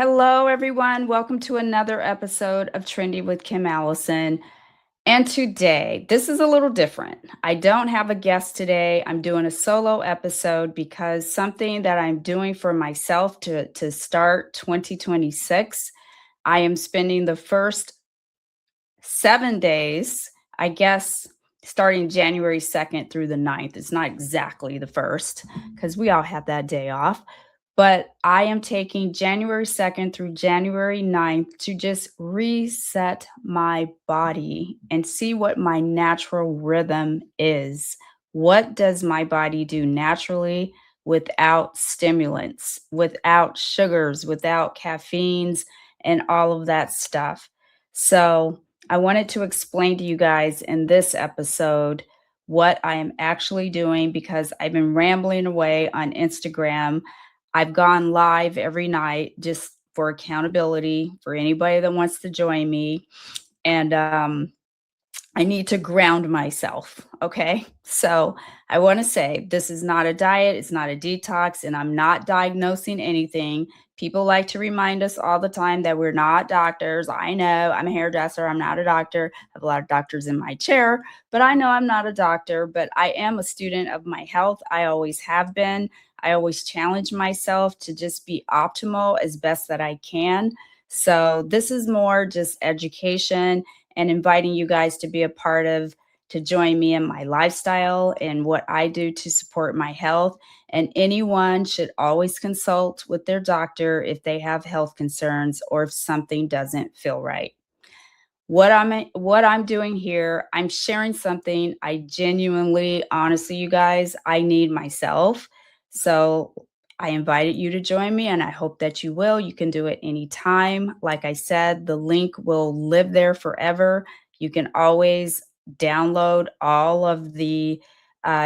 Hello, everyone. Welcome to another episode of Trendy with Kim Allison. And today, this is a little different. I don't have a guest today. I'm doing a solo episode because something that I'm doing for myself to start 2026. I am spending the first 7 days, I guess, starting January 2nd through the 9th. It's not exactly the first because we all have that day off. But I am taking January 2nd through January 9th to just reset my body and see what my natural rhythm is. What does my body do naturally without stimulants, without sugars, without caffeines, and all of that stuff? So, I wanted to explain to you guys in this episode what I am actually doing because I've been rambling away on Instagram. I've gone live every night just for accountability for anybody that wants to join me. And I need to ground myself. Okay. So I want to say this is not a diet, it's not a detox, and I'm not diagnosing anything. People like to remind us all the time that we're not doctors. I know I'm a hairdresser, I'm not a doctor. I have a lot of doctors in my chair, but I know I'm not a doctor, but I am a student of my health. I always have been. I always challenge myself to just be optimal as best that I can. So this is more just education and inviting you guys to be a part of, to join me in my lifestyle and what I do to support my health. And anyone should always consult with their doctor if they have health concerns or if something doesn't feel right. What I'm doing here, I'm sharing something I genuinely, honestly, you guys, I need myself. So I invited you to join me and I hope that you will. You can do it anytime. Like I said, the link will live there forever. You can always download all of the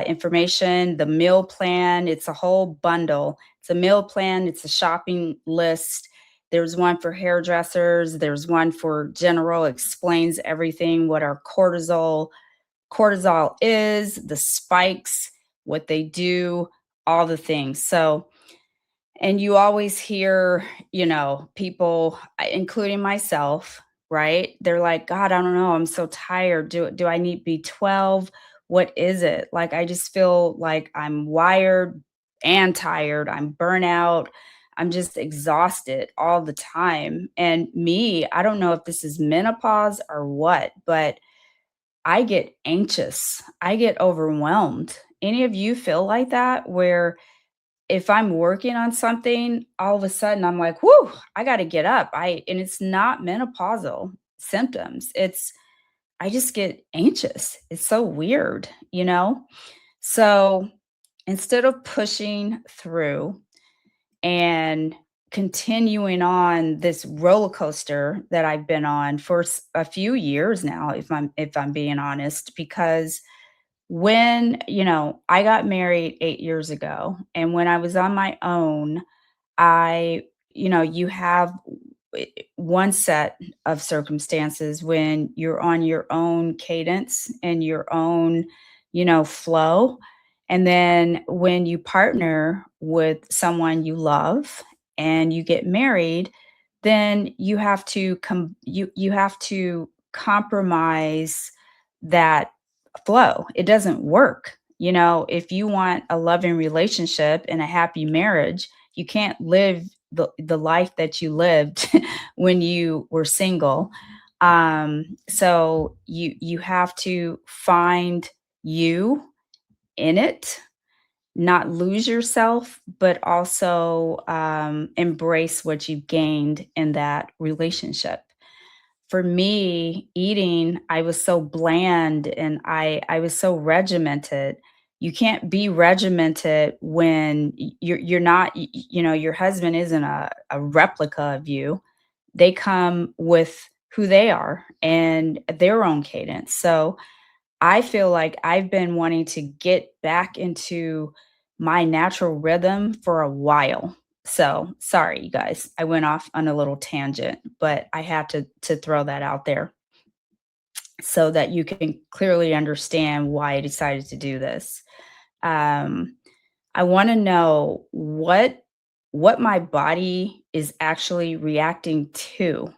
information, the meal plan. It's a whole bundle. It's a meal plan, it's a shopping list. There's one for hairdressers. There's one for general, explains everything, what our cortisol is, the spikes, what they do, all the things. So, and you always hear, people, including myself, right? They're like, God, I don't know. I'm so tired. Do I need B12? What is it? Like, I just feel like I'm wired and tired. I'm burnout. I'm just exhausted all the time. And me, I don't know if this is menopause or what, but I get anxious. I get overwhelmed. Any of you feel like that where if I'm working on something, all of a sudden I'm like, "Whoo, I gotta get up." And it's not menopausal symptoms. It's I just get anxious. It's so weird, you know? So instead of pushing through and continuing on this roller coaster that I've been on for a few years now, if I'm being honest, because when, I got married 8 years ago, and when I was on my own, I you have one set of circumstances when you're on your own cadence and your own, flow. And then when you partner with someone you love and you get married, then you have to compromise that flow. It doesn't work. If you want a loving relationship and a happy marriage, you can't live the life that you lived when you were single. So you have to find you in it, not lose yourself, but also embrace what you've gained in that relationship. For me, eating, I was so bland and I was so regimented. You can't be regimented when you're not, your husband isn't a replica of you. They come with who they are and their own cadence. So I feel like I've been wanting to get back into my natural rhythm for a while. So, sorry you guys. I went off on a little tangent, but I had to throw that out there so that you can clearly understand why I decided to do this. Um, I want to know what my body is actually reacting to.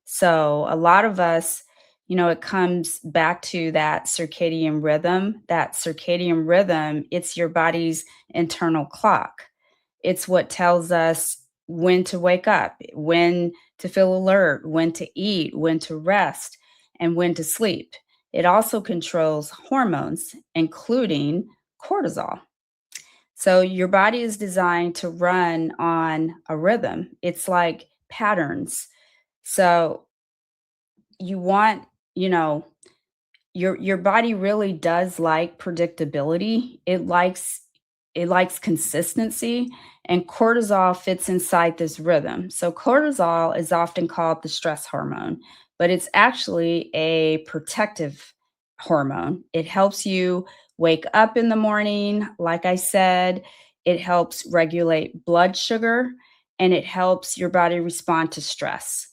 So a lot of us, it comes back to that circadian rhythm. That circadian rhythm, it's your body's internal clock. It's what tells us when to wake up, when to feel alert, when to eat, when to rest, and when to sleep. It also controls hormones, including cortisol. So your body is designed to run on a rhythm. It's like patterns. So you want, you know, your body really does like predictability. It likes consistency, and cortisol fits inside this rhythm. So cortisol is often called the stress hormone, but it's actually a protective hormone. It helps you wake up in the morning, like I said, it helps regulate blood sugar, and it helps your body respond to stress.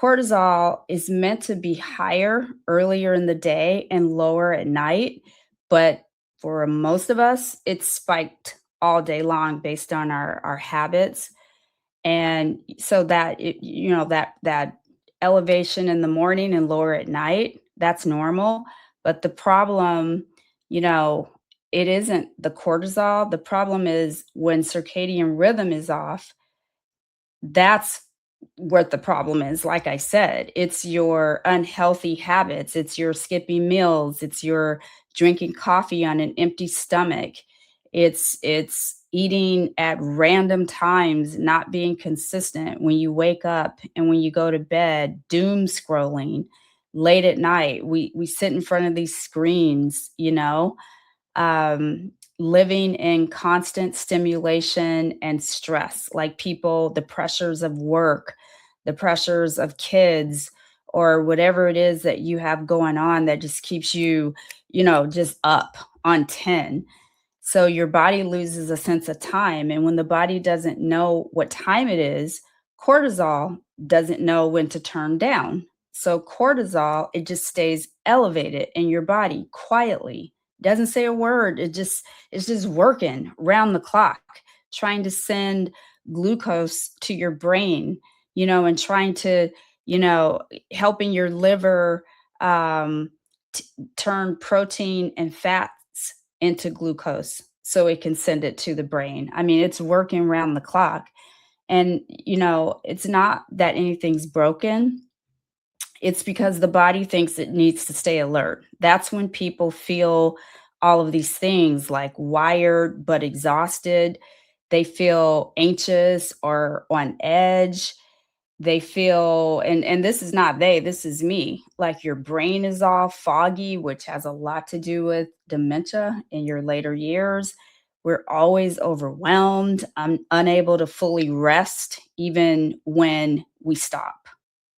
Cortisol is meant to be higher earlier in the day and lower at night, but for most of us, it's spiked all day long based on our habits. And so that that elevation in the morning and lower at night, that's normal. But the problem, you know, it isn't the cortisol. The problem is when circadian rhythm is off, that's what the problem is. Like I said, it's your unhealthy habits, it's your skipping meals, it's your drinking coffee on an empty stomach. It's eating at random times, not being consistent when you wake up and when you go to bed, doom scrolling late at night. We sit in front of these screens, living in constant stimulation and stress, like people, the pressures of work, the pressures of kids, or whatever it is that you have going on that just keeps you, just up on 10. So your body loses a sense of time. And when the body doesn't know what time it is, cortisol doesn't know when to turn down. So cortisol, it just stays elevated in your body quietly. Doesn't say a word. It's just working round the clock, trying to send glucose to your brain, and trying to, you know, helping your liver um, t- turn protein and fats into glucose so it can send it to the brain. I mean, it's working around the clock. And, it's not that anything's broken. It's because the body thinks it needs to stay alert. That's when people feel all of these things like wired but exhausted. They feel anxious or on edge. They feel, and this is not they, this is me, like your brain is all foggy, which has a lot to do with dementia in your later years. We're always overwhelmed, unable to fully rest even when we stop,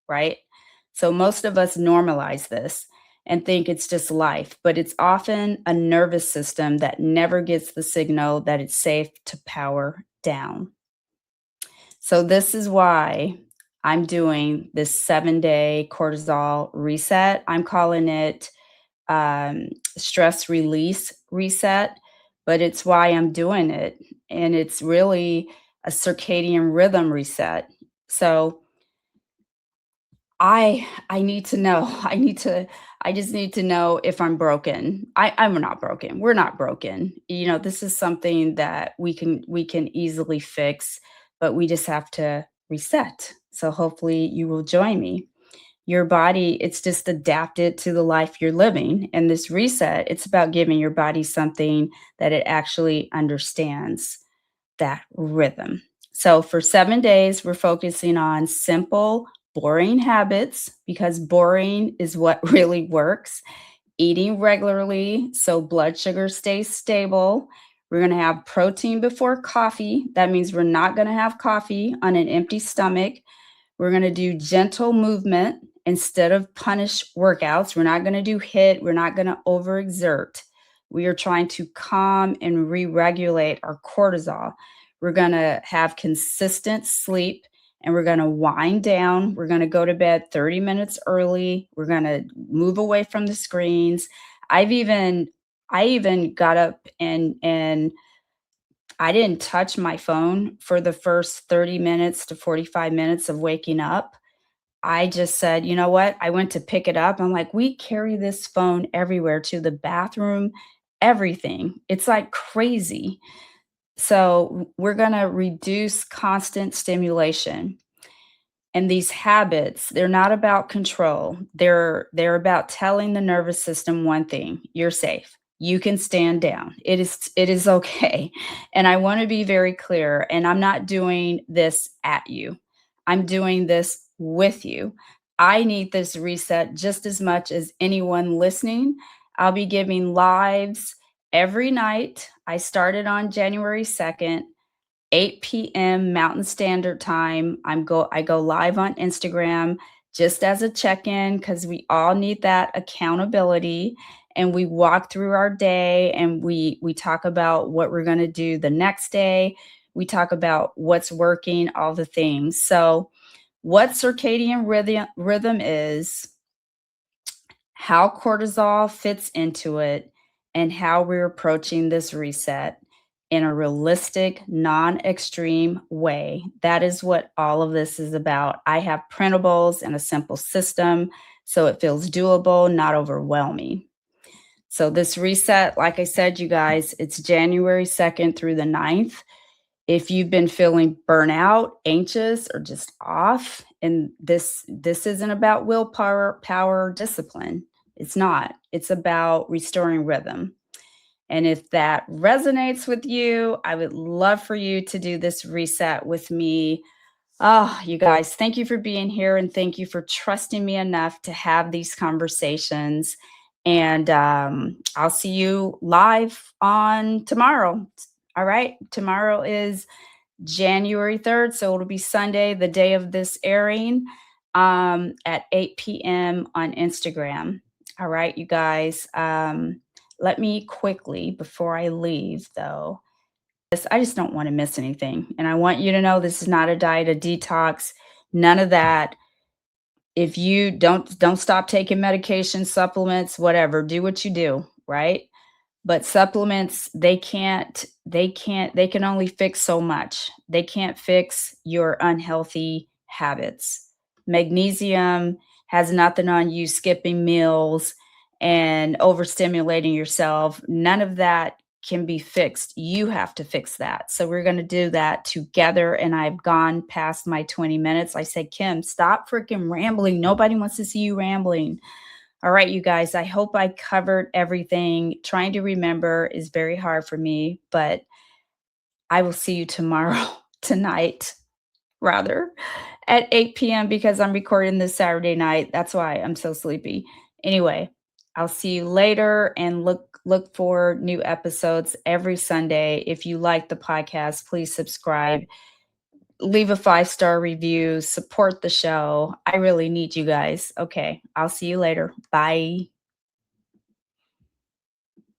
right? So most of us normalize this and think it's just life, but it's often a nervous system that never gets the signal that it's safe to power down. So this is why I'm doing this 7-day cortisol reset. I'm calling it stress release reset, but it's why I'm doing it. And it's really a circadian rhythm reset. So I need to know. I just need to know if I'm broken. I'm not broken. We're not broken. This is something that we can easily fix, but we just have to reset. So hopefully you will join me. Your body, it's just adapted to the life you're living. And this reset, it's about giving your body something that it actually understands, that rhythm. So for 7 days, we're focusing on simple, boring habits because boring is what really works. Eating regularly so blood sugar stays stable. We're going to have protein before coffee. That means we're not going to have coffee on an empty stomach. We're going to do gentle movement instead of punish workouts. We're not going to do HIIT. We're not going to overexert. We are trying to calm and re regulate our cortisol. We're going to have consistent sleep and we're going to wind down. We're going to go to bed 30 minutes early. We're going to move away from the screens. I even got up and I didn't touch my phone for the first 30 minutes to 45 minutes of waking up. I just said, "You know what?" I went to pick it up. I'm like, "We carry this phone everywhere, to the bathroom, everything." It's like crazy. So, we're gonna reduce constant stimulation. And these habits, they're not about control. They're about telling the nervous system one thing: you're safe. You can stand down. It is okay. And I want to be very clear, and I'm not doing this at you. I'm doing this with you. I need this reset just as much as anyone listening. I'll be giving lives every night. I started on January 2nd. 8 p.m. Mountain Standard Time. I go live on Instagram just as a check-in, because we all need that accountability, and we walk through our day, and we talk about what we're going to do the next day. We talk about what's working, all the things. So, what circadian rhythm is, how cortisol fits into it, and how we're approaching this reset in a realistic, non extreme way. That is what all of this is about. I have printables and a simple system so it feels doable, not overwhelming. So, this reset, like I said, you guys, it's January 2nd through the 9th. If you've been feeling burnout, anxious, or just off, and this isn't about willpower, power, discipline. It's not. It's about restoring rhythm. And if that resonates with you, I would love for you to do this reset with me. Oh, you guys, thank you for being here, and thank you for trusting me enough to have these conversations. And I'll see you live on tomorrow. All right. Tomorrow is January 3rd. So it'll be Sunday, the day of this airing, at 8 p.m. on Instagram. All right, you guys. Let me quickly, before I leave, though, I just don't want to miss anything. And I want you to know this is not a diet, a detox, none of that. If you don't stop taking medication, supplements, whatever, do what you do, right? But supplements, they can only fix so much. They can't fix your unhealthy habits. Magnesium has nothing on you skipping meals and overstimulating yourself. None of that can be fixed. You have to fix that. So we're going to do that together. And I've gone past my 20 minutes. I said, Kim, stop freaking rambling. Nobody wants to see you rambling. All right, you guys, I hope I covered everything. Trying to remember is very hard for me, but I will see you tomorrow, tonight, rather, at 8 p.m. because I'm recording this Saturday night. That's why I'm so sleepy. Anyway, I'll see you later, and look for new episodes every Sunday. If you like the podcast, please subscribe, leave a 5-star review, support the show. I really need you guys. Okay, I'll see you later. Bye.